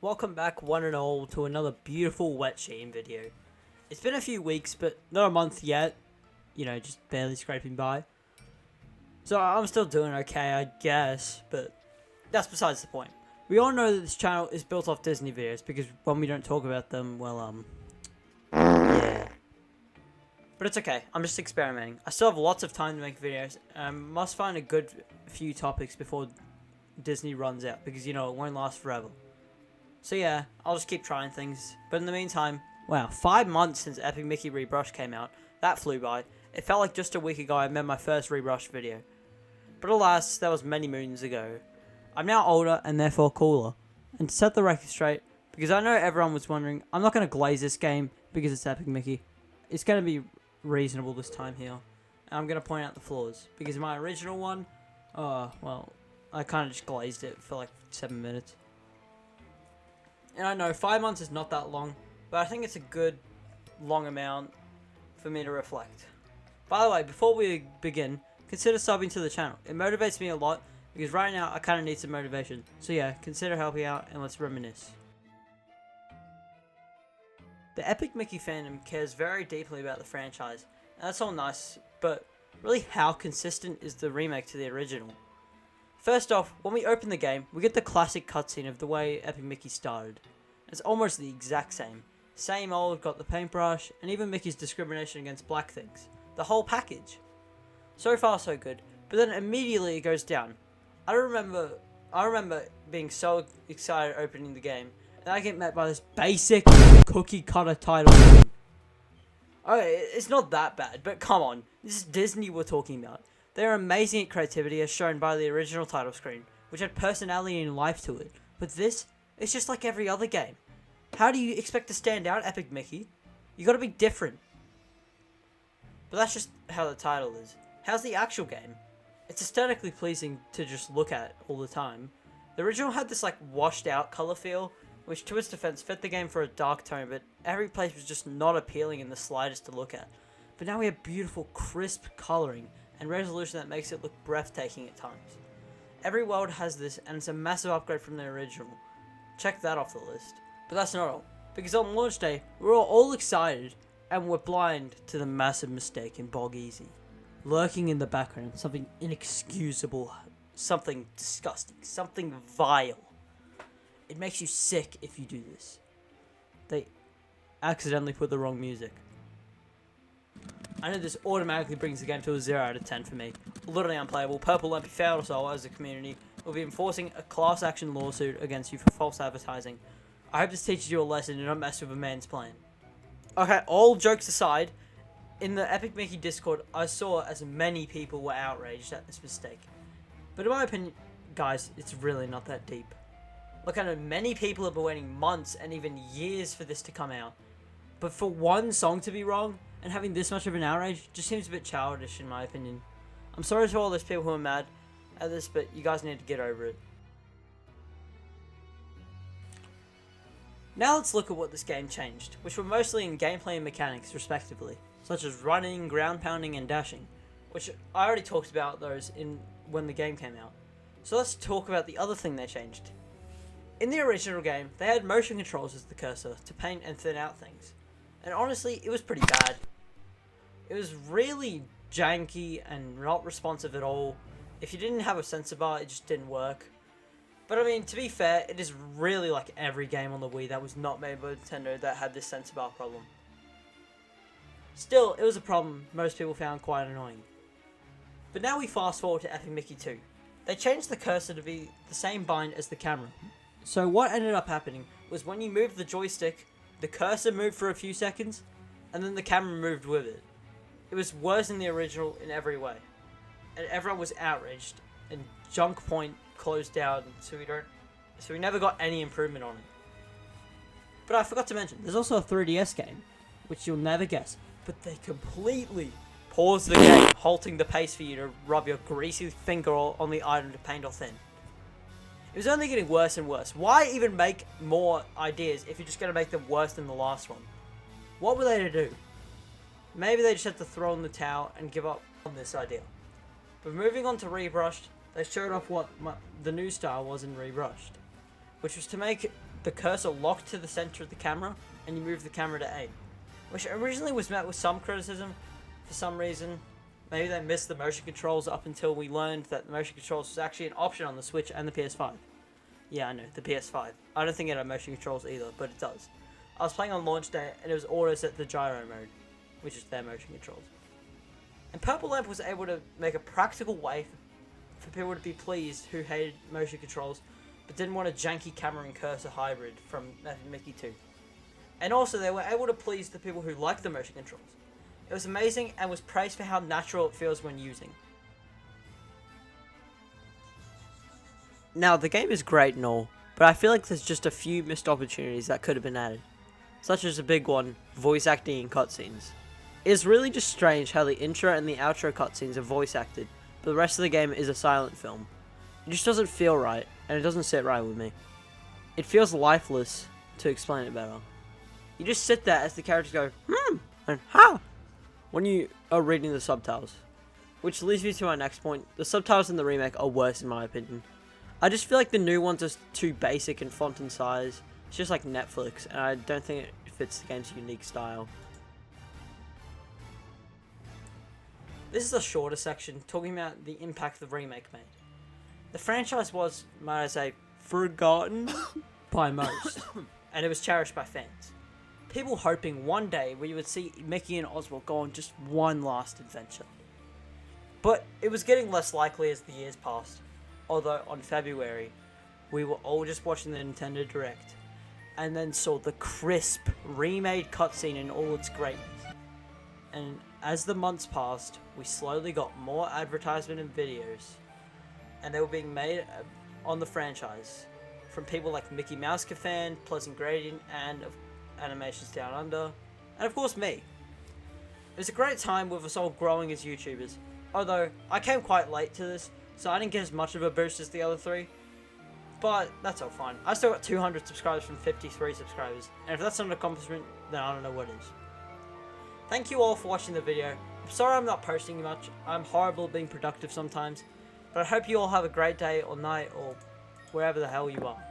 Welcome back one and all to another beautiful wet Sheen video. It's been a few weeks, but not a month yet. You know, just barely scraping by. So I'm still doing okay, I guess, but that's besides the point. We all know that this channel is built off Disney videos, because when we don't talk about them, well, yeah. But it's okay, I'm just experimenting. I still have lots of time to make videos, and I must find a good few topics before Disney runs out, because, you know, it won't last forever. So yeah, I'll just keep trying things. But in the meantime, wow, 5 months since Epic Mickey Rebrushed came out. That flew by. It felt like just a week ago I made my first Rebrushed video. But alas, that was many moons ago. I'm now older and therefore cooler. And to set the record straight, because I know everyone was wondering, I'm not going to glaze this game because it's Epic Mickey. It's going to be reasonable this time here. And I'm going to point out the flaws. Because my original one, well, I kind of just glazed it for like 7 minutes. And I know 5 months is not that long, but I think it's a good long amount for me to reflect. By the way, before we begin, consider subbing to the channel. It motivates me a lot, because right now I kind of need some motivation. So yeah, consider helping out and let's reminisce. The Epic Mickey fandom cares very deeply about the franchise, and that's all nice, but really how consistent is the remake to the original? First off, when we open the game, we get the classic cutscene of the way Epic Mickey started. It's almost the exact same. Same old, got the paintbrush, and even Mickey's discrimination against black things. The whole package. So far so good, but then immediately it goes down. I remember being so excited opening the game, and I get met by this basic cookie cutter title screen. Okay, it's not that bad, but come on, this is Disney we're talking about. They're amazing at creativity as shown by the original title screen, which had personality and life to it. But this, it's just like every other game. How do you expect to stand out, Epic Mickey? You gotta be different. But that's just how the title is. How's the actual game? It's aesthetically pleasing to just look at all the time. The original had this like washed out color feel, which to its defense fit the game for a dark tone, but every place was just not appealing in the slightest to look at. But now we have beautiful, crisp coloring and resolution that makes it look breathtaking at times. Every world has this, and it's a massive upgrade from the original. Check that off the list. But that's not all, because on launch day, we were all excited, and we're blind to the massive mistake in Bog Easy. Lurking in the background, something inexcusable, something disgusting, something vile. It makes you sick if you do this. They accidentally put the wrong music. I know this automatically brings the game to a 0 out of 10 for me. Literally unplayable. Purple Lumpy failed us all as a community. We'll be enforcing a class action lawsuit against you for false advertising. I hope this teaches you a lesson and don't mess with a man's plan. Okay, all jokes aside, in the Epic Mickey Discord, I saw as many people were outraged at this mistake. But in my opinion, guys, it's really not that deep. Look, I know many people have been waiting months and even years for this to come out. But for one song to be wrong, and having this much of an outrage just seems a bit childish in my opinion. I'm sorry to all those people who are mad at this, but you guys need to get over it. Now let's look at what this game changed, which were mostly in gameplay and mechanics respectively, such as running, ground pounding, and dashing, which I already talked about those when the game came out. So let's talk about the other thing they changed. In the original game, they had motion controls as the cursor to paint and thin out things. And honestly, it was pretty bad. It was really janky and not responsive at all. If you didn't have a sensor bar, it just didn't work. But I mean, to be fair, it is really like every game on the Wii that was not made by Nintendo that had this sensor bar problem. Still, it was a problem most people found quite annoying. But now we fast forward to Epic Mickey 2. They changed the cursor to be the same bind as the camera. So what ended up happening was when you moved the joystick, the cursor moved for a few seconds, and then the camera moved with it. It was worse than the original in every way. And everyone was outraged, and Junk Point closed down, so we never got any improvement on it. But I forgot to mention, there's also a 3DS game, which you'll never guess, but they completely paused the game, halting the pace for you to rub your greasy finger on the item to paint or thin. It was only getting worse and worse. Why even make more ideas if you're just going to make them worse than the last one? What were they to do? Maybe they just had to throw in the towel and give up on this idea. But moving on to Rebrushed, they showed off what the new style was in Rebrushed, which was to make the cursor locked to the center of the camera, and you move the camera to aim, which originally was met with some criticism for some reason. Maybe they missed the motion controls up until we learned that the motion controls was actually an option on the Switch and the PS5. Yeah, I know, the PS5. I don't think it had motion controls either, but it does. I was playing on launch day, and it was auto set to gyro mode, which is their motion controls. And Purple Lamp was able to make a practical way for people to be pleased who hated motion controls, but didn't want a janky camera and cursor hybrid from Mickey 2. And also, they were able to please the people who liked the motion controls. It was amazing and was praised for how natural it feels when using. Now, the game is great and all, but I feel like there's just a few missed opportunities that could have been added. Such as a big one, voice acting in cutscenes. It is really just strange how the intro and the outro cutscenes are voice acted, but the rest of the game is a silent film. It just doesn't feel right, and it doesn't sit right with me. It feels lifeless, to explain it better. You just sit there as the characters go, and ha, when you are reading the subtitles. Which leads me to my next point. The subtitles in the remake are worse in my opinion. I just feel like the new ones are too basic in font and size. It's just like Netflix, and I don't think it fits the game's unique style. This is a shorter section talking about the impact the remake made. The franchise was, might I say, forgotten by most, and it was cherished by fans. People hoping one day we would see Mickey and Oswald go on just one last adventure. But it was getting less likely as the years passed, although on February, we were all just watching the Nintendo Direct, and then saw the crisp, remade cutscene in all its greatness. And as the months passed, we slowly got more advertisement and videos, and they were being made on the franchise from people like Mickey Mouse Fan, Pleasant Gradient, and Animations Down Under, and of course me. It was a great time with us all growing as YouTubers, although I came quite late to this, so I didn't get as much of a boost as the other three, but that's all fine. I still got 200 subscribers from 53 subscribers, and if that's not an accomplishment, then I don't know what is. Thank you all for watching the video. I'm sorry I'm not posting much, I'm horrible at being productive sometimes, but I hope you all have a great day or night or wherever the hell you are.